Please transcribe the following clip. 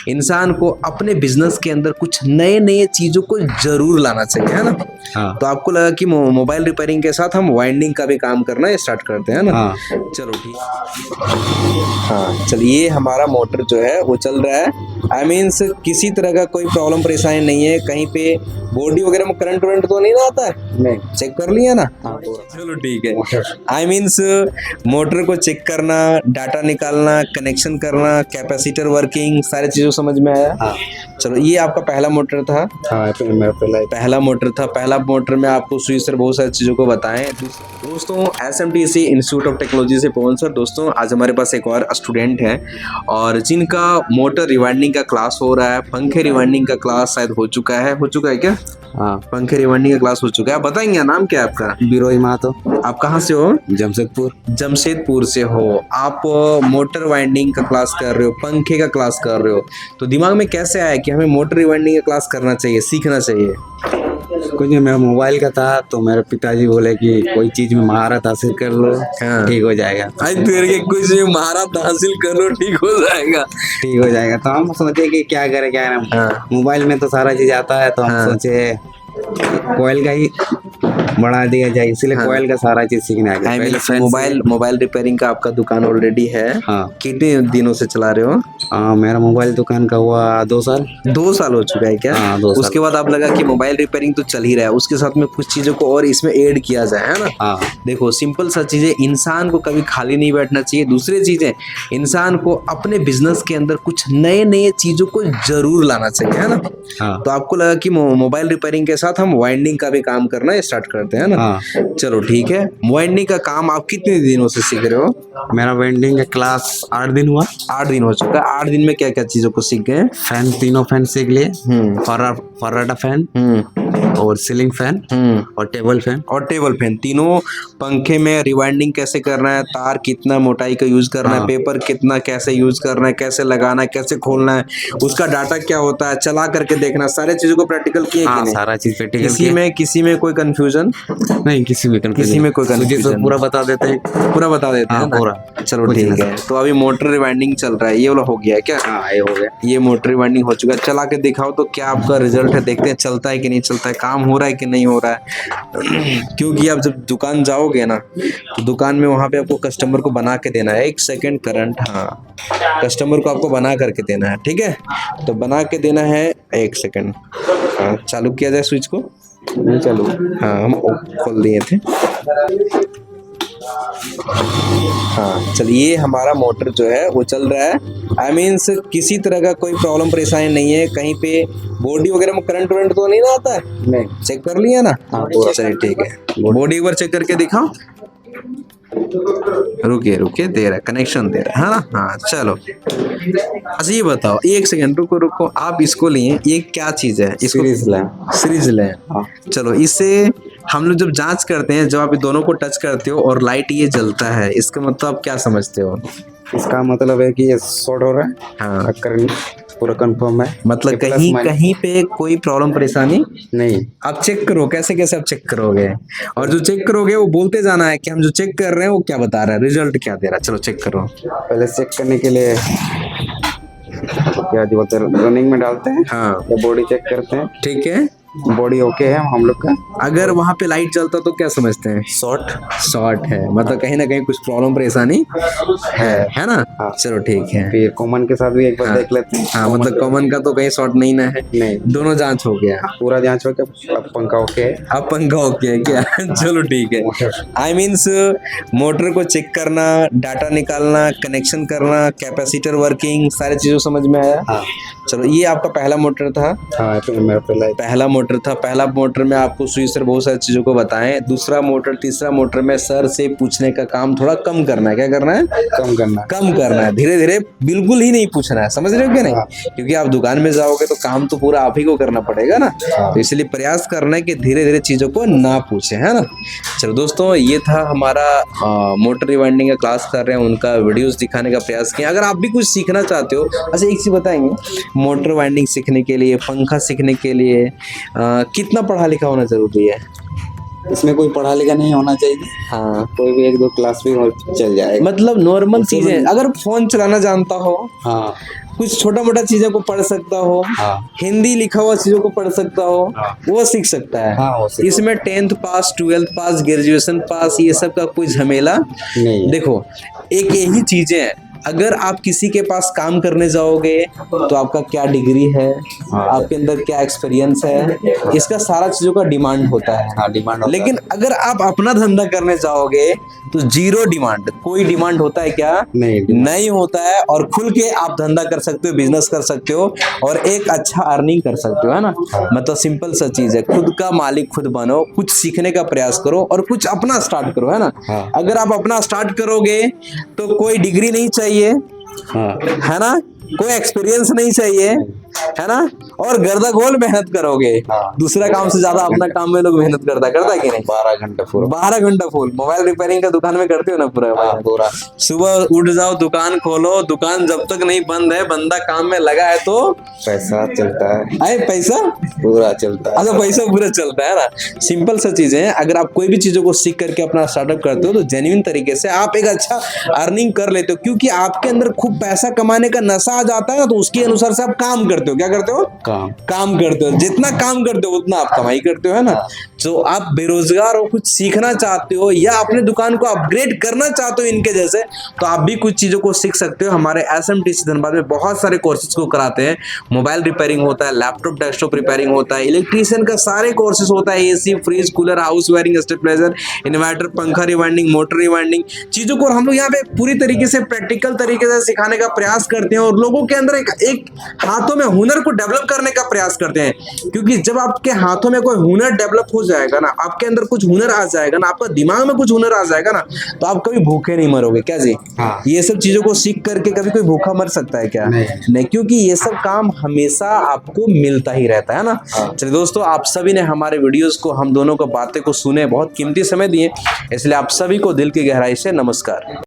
इंसान को अपने बिजनेस के अंदर कुछ नए नए चीजों को जरूर लाना चाहिए, है ना। हाँ तो आपको लगा कि मोबाइल रिपेयरिंग के साथ हम वाइंडिंग का भी काम करना स्टार्ट करते हैं ना। हाँ चलो ठीक। हाँ चलिए, ये हमारा मोटर जो है वो चल रहा है। आई मीन्स किसी तरह का कोई प्रॉब्लम परेशानी नहीं है, कहीं पे बॉडी वगैरह में करंट वरंट तो नहीं ना आता है। नहीं चेक कर लिया ना। हाँ चलो ठीक है। आई मीन्स मोटर को चेक करना, डाटा निकालना, कनेक्शन करना, कैपेसिटर वर्किंग, सारी चीजों समझ में आया। हाँ चलो, ये आपका पहला मोटर था। हाँ मेरा पहला मोटर था। पहला मोटर में आपको सुई सर बहुत सारी चीजों को बताएं। दोस्तों SMTC इंस्टीट्यूट ऑफ टेक्नोलॉजी से पवन सर। दोस्तों आज हमारे पास एक और स्टूडेंट है और जिनका मोटर रिवाइंडिंग का क्लास हो रहा है। पंखे रिवाइंडिंग का क्लास शायद हो चुका है क्या? हाँ पंखे रिवाइंडिंग का क्लास हो चुका है। बताएंगे नाम क्या है आपका? बिरोई मातो, आप कहाँ से हो? जमशेदपुर से हो आप। मोटर वाइंडिंग का क्लास कर रहे हो, पंखे का क्लास कर रहे हो, तो दिमाग में कैसे आया कि हमें मोटर रिवाइंडिंग का क्लास करना चाहिए, सीखना चाहिए? कुछ नहीं, मेरा मोबाइल का था तो मेरे पिताजी बोले कि कोई चीज में महारत हासिल कर लो, हाँ। ठीक हो जाएगा। आज तेरे के कुछ महारत हासिल कर लो, ठीक हो जाएगा। ठीक हो जाएगा तो हम सोचे कि क्या करें क्या करें। हाँ। मोबाइल में तो सारा चीज आता है तो हम हाँ। सोचे कोयल का ही बढ़ा दिया जाए, इसीलिए हाँ। कोयल का सारा चीज सीखने आ गया। पहले फैन मोबाइल रिपेयरिंग का आपका दुकान ऑलरेडी है। हाँ। कितने दिनों से चला रहे हो? मेरा मोबाइल दुकान का हुआ 2 साल। 2 साल हो चुका है क्या? हाँ 2 साल। उसके बाद आप लगा कि मोबाइल रिपेयरिंग तो चल ही रहा है, उसके साथ में कुछ चीजों को और इसमें ऐड किया जाए, है ना। हाँ देखो सिंपल सा चीज है, इंसान को कभी खाली नहीं बैठना चाहिए। दूसरी चीजें, इंसान को अपने बिजनेस के अंदर कुछ नए नए चीजों को जरूर लाना चाहिए, है ना। हाँ तो आपको लगा कि मोबाइल रिपेयरिंग के साथ हम वाइंडिंग का भी काम करना स्टार्ट करते हैं ना। हाँ चलो ठीक है। वाइंडिंग का काम आप कितने दिनों से सीख रहे हो? मेरा वेल्डिंग का क्लास 8 दिन हुआ। 8 दिन हो चुका है। 8 दिन में क्या क्या चीजों को सीख गए? फैन, तीनों फैन सीख लिए। फर्राटा फैन और सीलिंग फैन और टेबल फैन। तीनों पंखे में रिवाइंडिंग कैसे करना है, तार कितना मोटाई का यूज करना है, हाँ। पेपर कितना कैसे यूज करना है, कैसे लगाना है, कैसे खोलना है, उसका डाटा क्या होता है, चला करके देखना, सारे चीजों को प्रैक्टिकल किए कि नहीं? सारा चीज प्रैक्टिकल किसी में कोई कंफ्यूजन नहीं, किसी में कोई कंफ्यूजन पूरा बता देते हैं। हाँ, पूरा। चलो ठीक है। तो अभी मोटर रिवाइंडिंग चल रहा है, ये वाला हो गया है क्या? हाँ ये हो गया। ये मोटर रिवाइंडिंग हो चुका है। चला के दिखाओ तो क्या आपका रिजल्ट है, देखते हैं चलता है कि नहीं चलता है, काम हो रहा है कि नहीं हो रहा है। क्योंकि आप जब दुकान जाओगे ना तो दुकान में वहां पे आपको कस्टमर को बना के देना है। 1 सेकंड करंट, हाँ कस्टमर को आपको बना करके देना है, ठीक है। तो बना के देना है 1 सेकंड। हाँ चालू किया जाए स्विच को। नहीं चालू। हाँ हम खोल दिए थे। हाँ चलिए, ये हमारा मोटर जो है वो चल रहा है। आई मीन्स किसी तरह का कोई प्रॉब्लम परेशानी नहीं है, कहीं पे बॉडी वगैरह में करंट वरंट तो नहीं ना आता है। नहीं। चेक कर लिया ना। हाँ चलिए ठीक है। बॉडी एक बार चेक करके दिखाओ। रुकिए दे रहा है, कनेक्शन दे रहा है ना। हाँ चलो। अच्छा ये बताओ, 1 सेकंड रुको। आप इसको लिए, ये क्या चीज है? इसको सीरीज लैम्प। हाँ। चलो, इससे हम लोग जब जांच करते हैं, जब आप दोनों को टच करते हो और लाइट ये जलता है, इसका मतलब आप क्या समझते हो? इसका मतलब है कि ये शॉर्ट हो रहा है। हाँ करंट पूरा कंफर्म है। मतलब कहीं पे कोई प्रॉब्लम परेशानी नहीं। आप चेक करो, कैसे आप चेक करोगे? और जो चेक करोगे वो बोलते जाना है कि हम जो चेक कर रहे हैं वो क्या बता रहा है, रिजल्ट क्या दे रहा है। चलो चेक करो। पहले चेक करने के लिए क्या बोलते हैं, रनिंग में डालते हैं। हाँ तो बॉडी चेक करते हैं। ठीक है। बॉडी ओके है हम लोग का। अगर वहां पे लाइट जलता तो क्या समझते हैं? शॉर्ट है, मतलब कहीं ना कहीं कुछ प्रॉब्लम परेशानी है ना। हाँ। चलो ठीक है। फिर कॉमन के साथ भी एक बार देख लेते हैं। हाँ मतलब कॉमन का तो कहीं शॉर्ट नहीं ना है। नहीं, दोनों जांच हो गया। पूरा जांच हो गया। अब पंखा ओके है। अब पंखा ओके है क्या? चलो ठीक है। आई मीन्स मोटर को चेक करना, डाटा निकालना, कनेक्शन करना, कैपेसिटर वर्किंग, सारी चीजों समझ में आया। हाँ। चलो, ये आपका पहला मोटर था। हाँ मेरा पहला मोटर था। पहला मोटर में आपको सुई सर बहुत सारी चीजों को बताएं। दूसरा मोटर, तीसरा मोटर में सर से पूछने का काम थोड़ा कम करना है। क्या करना है? कम करना है। धीरे धीरे, बिल्कुल ही नहीं पूछना है, समझ रहे हो क्या? नहीं, क्योंकि आप दुकान में जाओगे तो काम तो पूरा आप ही को करना पड़ेगा ना। तो इसलिए प्रयास करना है कि धीरे धीरे चीजों को ना पूछे, है ना। चलो दोस्तों, ये था हमारा मोटर रिवाइंडिंग का क्लास कर रहे हैं, उनका वीडियोस दिखाने का प्रयास किया। अगर आप भी कुछ सीखना चाहते हो, अच्छा एक चीज बताएंगे, मोटर वाइंडिंग सीखने के लिए, पंखा सीखने के लिए कितना पढ़ा लिखा होना जरूरी है? इसमें कोई पढ़ा लिखा नहीं होना चाहिए। हाँ कोई भी 1-2 क्लास भी चल जाएगा। मतलब नॉर्मल चीजें, अगर फोन चलाना जानता हो, हाँ कुछ छोटा मोटा चीजों को पढ़ सकता हो, हाँ। हिंदी लिखा हुआ चीजों को पढ़ सकता हो, हाँ। वो सीख सकता है। हाँ, वो सीख इसमें 10th पास, 12th पास, ग्रेजुएशन पास, ये सब का कोई झमेला नहीं। देखो एक यही चीजें हैं, अगर आप किसी के पास काम करने जाओगे तो आपका क्या डिग्री है, हाँ। आपके अंदर क्या एक्सपीरियंस है, इसका सारा चीजों का डिमांड होता है। हाँ, डिमांड। लेकिन अगर आप अपना धंधा करने जाओगे तो जीरो डिमांड, कोई डिमांड होता है क्या? नहीं होता है। और खुल के आप धंधा कर सकते हो, बिजनेस कर सकते हो और एक अच्छा अर्निंग कर सकते हो, है ना। मतलब सिंपल सा चीज है, खुद का मालिक खुद बनो, कुछ सीखने का प्रयास करो और कुछ अपना स्टार्ट करो, है ना। हाँ। अगर आप अपना स्टार्ट करोगे तो कोई डिग्री नहीं चाहिए, हाँ। है ना, कोई एक्सपीरियंस नहीं चाहिए, है ना, और गर्दागोल मेहनत करोगे। हाँ। दूसरा काम से ज्यादा अपना काम में लोग मेहनत करता है कि नहीं? 12 घंटे पूरा। 12 घंटा फुल मोबाइल रिपेयरिंग का दुकान में करते हो ना पूरा? हाँ, पूरा। सुबह उठ जाओ, दुकान खोलो, दुकान जब तक नहीं बंद है, बंदा काम में लगा है तो पैसा चलता है। आए पैसा पूरा चलता है। अच्छा, पैसा पूरा चलता है ना। सिंपल सा चीजें हैं, अगर आप कोई भी चीजों को सीख करके अपना स्टार्टअप करते हो तो जेन्युइन तरीके से आप एक अच्छा अर्निंग कर लेते हो, क्योंकि आपके अंदर खूब पैसा कमाने का नशा आ जाता है ना, तो उसके अनुसार से आप काम करते हो। क्या करते हो? काम करते हो। जितना काम करते हो उतना आप कमाई करते हो, है ना। तो आप बेरोजगार हो, कुछ सीखना चाहते हो या अपने दुकान को अपग्रेड करना चाहते हो इनके जैसे, तो आप भी कुछ चीजों को सीख सकते हो। हमारे SMTC धनबाद में बहुत सारे कोर्सेज को कराते हैं। मोबाइल रिपेयरिंग होता है, लैपटॉप डेस्कटॉप रिपेयरिंग होता है, इलेक्ट्रीशियन का सारे कोर्सेज होता है, AC, fridge, cooler, house wiring, stabiliser, inverter, पंखा रिवाइंडिंग, मोटर रिवाइंडिंग चीजों को हम लोग यहाँ पे पूरी तरीके से प्रैक्टिकल तरीके से सिखाने का प्रयास करते हैं और लोगों के अंदर एक हाथों में हुनर को डेवलप करने का प्रयास करते हैं। क्योंकि जब आपके हाथों में कोई हुनर डेवलप हो जाएगा ना, आपके अंदर कुछ हुनर आ जाएगा ना, आपका दिमाग में कुछ हुनर आ जाएगा ना, तो आप कभी भूखे नहीं मरोगे। क्या जी? हाँ। ये सब चीजों को सीख करके कभी कोई भूखा मर सकता है क्या? नहीं, क्योंकि ये सब काम हमेशा आपको मिलता ही रहता है ना। चलिए दोस्तों, आप सभी ने हमारे वीडियोस को, हम दोनों को बातें को सुने, बहुत कीमती समय दिए, इसलिए आप सभी को दिल की गहराई से नमस्कार।